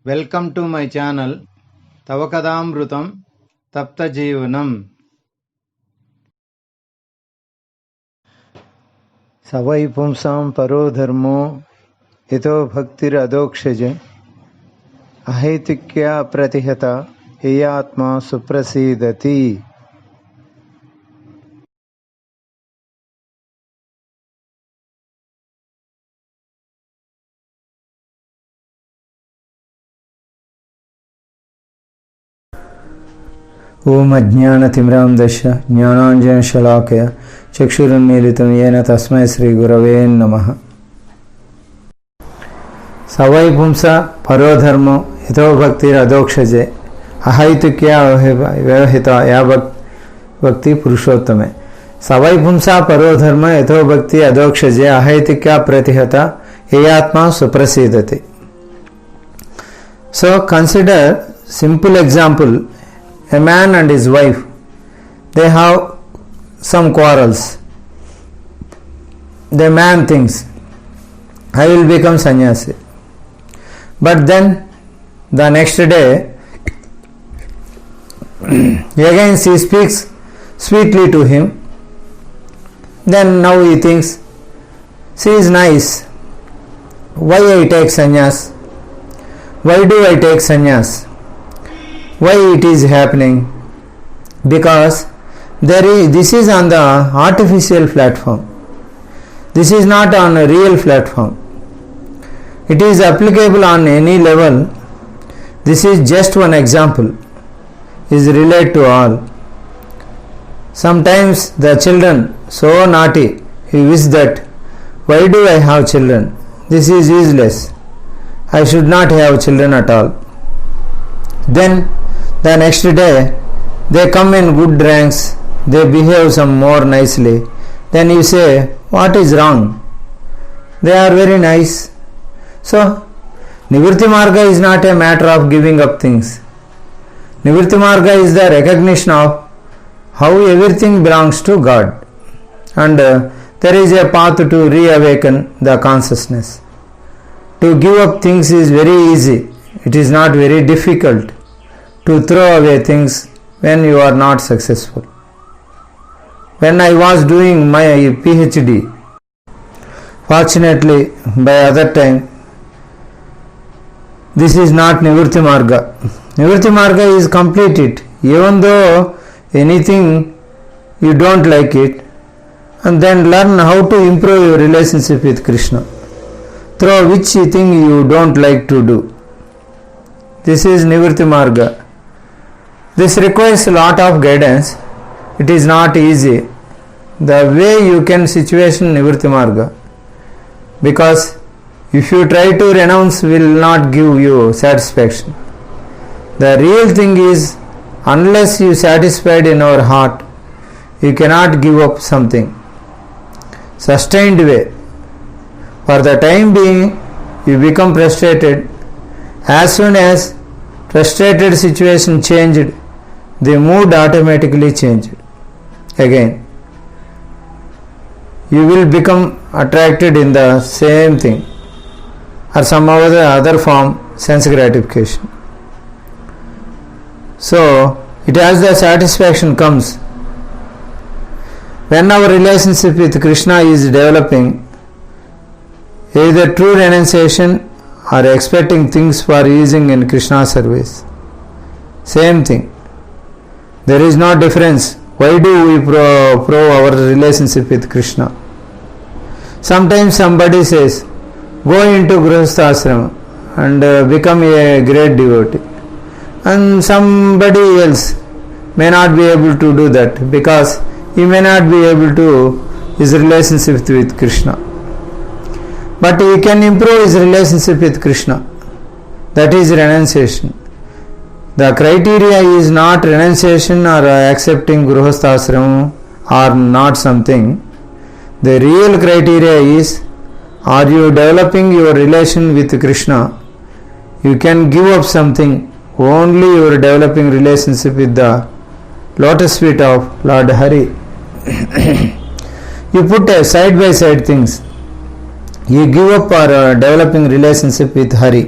Welcome to my channel తవ కథామృతం తప్త జీవనం. సవై పుంసాం పరో ధర్మో యతో భక్తిరధోక్షజ అహైతుక్యా ప్రతిహత యయాత్మా సుప్రసీదతి. ఓం అజ్ఞానతిమిరాంధస్య జ్ఞానాంజనశలాకయ చక్షురున్మీలితం येन తస్మై శ్రీ గురవే నమః. సవై పుంస పరోధర్మో యతో భక్తిరధోక్షజే అహైతుక్యా వ్యవహిత యా భక్తి పురుషోత్తమే. సవై పుంస పరోధర్మ యతో భక్తి అధోక్షజే అహైతుక్యా ప్రతిహత యయాత్మా సుప్రసీదతి. So consider simple example. A man and his wife, they have some quarrels. The man thinks, I will become sannyasi. But then the next day again she speaks sweetly to him. Then now he thinks, she is nice, why I take sannyas? Why do I take sannyas? Why it is happening? Because this is on the artificial platform. This is not on a real platform. It is applicable on any level. This is just one example. Is related to all. Sometimes the children so naughty, he wish that why do I have children? This is useless. I should not have children at all. Then the next day they come in good ranks, they behave some more nicely. Then you say, what is wrong? They are very nice. So Nivritti Marga is not a matter of giving up things. Nivritti Marga is the recognition of how everything belongs to God, and there is a path to reawaken the consciousness. To give up things is very easy. It is not very difficult to throw away things when you are not successful. When I was doing my PhD, fortunately by other time, this is not Nivritti Marga. Nivritti Marga is completed. Even though anything you don't like it, and then learn how to improve your relationship with Krishna through which thing you don't like to do. This is Nivritti Marga. This requires a lot of guidance. It is not easy. The way you can situation Nivritti Marga, because if you try to renounce will not give you satisfaction. The real thing is, unless you satisfied in our heart, you cannot give up something. Sustained way. For the time being, you become frustrated. As soon as frustrated situation changed, the mood automatically changed. Again, you will become attracted in the same thing or some other form, sense gratification. So, it has the satisfaction comes when our relationship with Krishna is developing, either true renunciation or expecting things for using in Krishna's service. Same thing. There is no difference. Why do we prove our relationship with Krishna? Sometimes somebody says, go into Grihastha Ashrama and become a great devotee. And somebody else may not be able to do that because he may not be able to his relationship with Krishna. But he can improve his relationship with Krishna. That is renunciation. The criteria is not renunciation or accepting Grihastha Ashrama or not something. The real criteria is, are you developing your relation with Krishna? You can give up something. Only you are developing relationship with the lotus feet of Lord Hari. You put side by side things. You give up or developing relationship with Hari.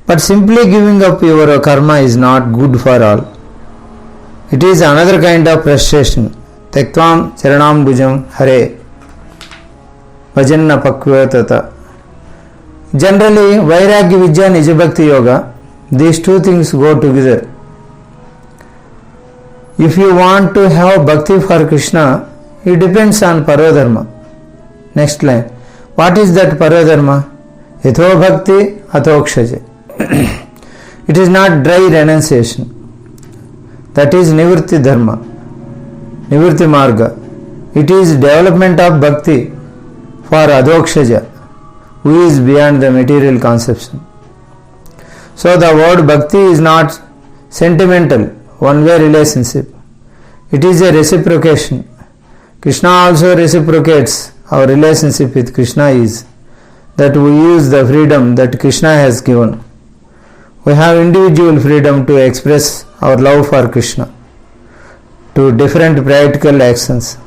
But simply giving up your karma is not good for all. It is another kind of frustration. Tektvam charanambujam hare bhajanna pakvyatata. Generally, Vairagya Vidya and Nijabhakti Yoga, these two things go together. If you want to have bhakti for Krishna, it depends on Parodharma. Next line. What is that Parodharma? Yatho bhakti athokshaje. It is not dry renunciation. That is Nivritti Dharma, Nivritti Marga. It is development of bhakti for Adhokshaja, who is beyond the material conception. So the word bhakti is not sentimental, one-way relationship. It is a reciprocation. Krishna also reciprocates our relationship with Krishna is that we use the freedom that Krishna has given. We have individual freedom to express our love for Krishna to different practical actions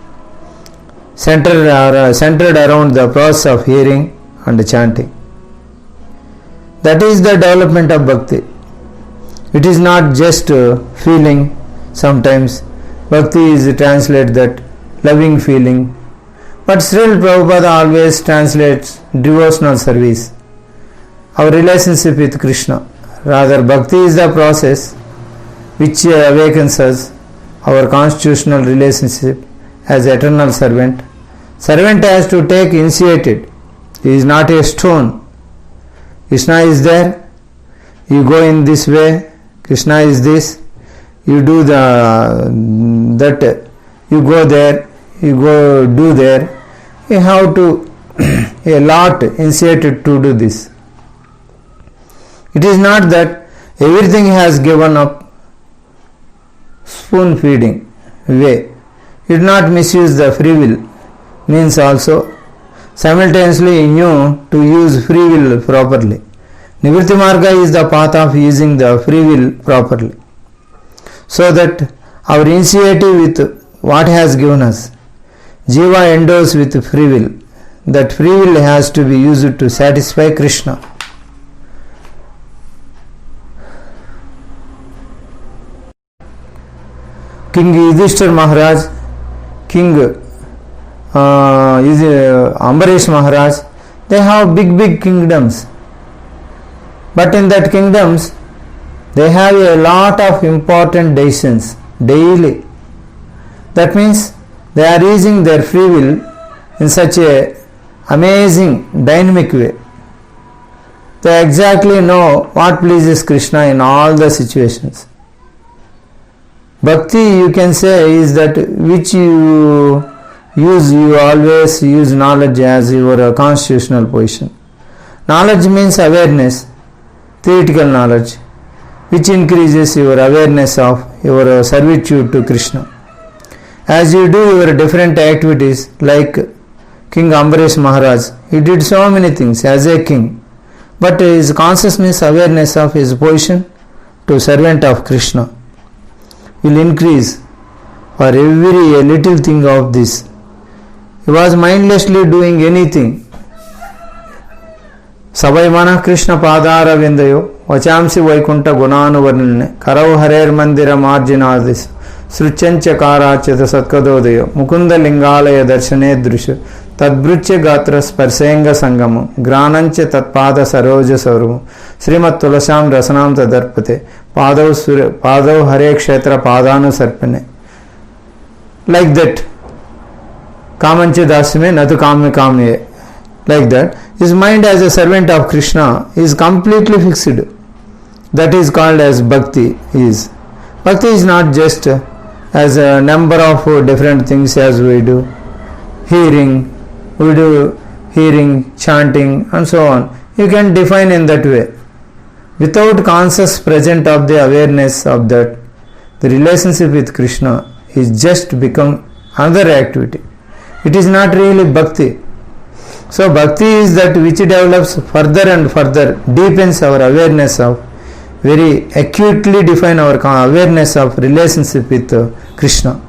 centered around the process of hearing and chanting. That is the development of bhakti. It is not just feeling. Sometimes bhakti is translated that loving feeling, but still Prabhupada always translates devotional service, our relationship with Krishna. Rather, bhakti is the process which awakens us, our constitutional relationship as eternal servant. Servant has to take initiated. He is not a stone. Krishna is there. You go in this way. Krishna is this. You do that. You go there. You go do there. You have to a lot initiated to do this. It is not that everything has given up spoon feeding way. You do not misuse the free will. Means also simultaneously knew to use free will properly. Nivritti Marga is the path of using the free will properly. So that our initiative with what has given us, Jiva endows with free will. That free will has to be used to satisfy Krishna. King Yudhishthir Maharaj, King Ambarish Maharaj, they have big kingdoms. But in that kingdoms, they have a lot of important decisions daily. That means they are using their free will in such a amazing, dynamic way. They exactly know what pleases Krishna in all the situations. Bhakti, you can say, is that which you always use knowledge as your constitutional position. Knowledge means awareness, theoretical knowledge, which increases your awareness of your servitude to Krishna. As you do your different activities, like King Ambarish Maharaj, he did so many things as a king, but his consciousness, awareness of his position to servant of Krishna will increase for every little thing of this. He was mindlessly doing anything. Savai mana Krishna padara vindayo vachamsi vaikunta gunanuvarnane karau harer mandira marginadis sruchancha karachita satkadodaya mukunda lingalaya darshane drusha tadbruchya gatra sparsenga sangamu granancha tatpada saroja sarumu srimat tulasam rasanam tadarpate padav hare kshetra padanu sarpane. Like that. Kamanche dasme natu kamya kamye. Like that. His mind as a servant of Krishna is completely fixed. That is called as bhakti. Bhakti is not just as a number of different things as we do. We do hearing, chanting and so on. You can define in that way. Without conscious presence of the awareness of that, the relationship with Krishna is just become another activity. It is not really bhakti. So bhakti is that which develops further and further, deepens our awareness of, very acutely define our awareness of relationship with Krishna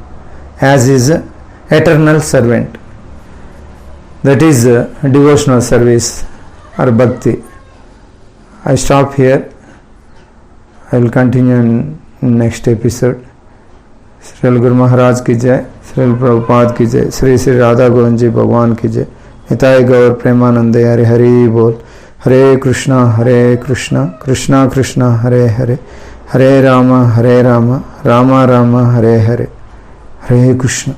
as his eternal servant. That is devotional service or bhakti. I stop here. I will continue in next episode. Srila Guru Maharaj की जय, श्रील प्रभुपाद की जय, श्री श्री राधा गोविंद जी भगवान की जय, निताय गौर प्रेमानंदे हरे हरि बोल। हरे कृष्णा कृष्णा कृष्णा हरे हरे, हरे राम राम राम हरे हरे, हरे कृष्ण।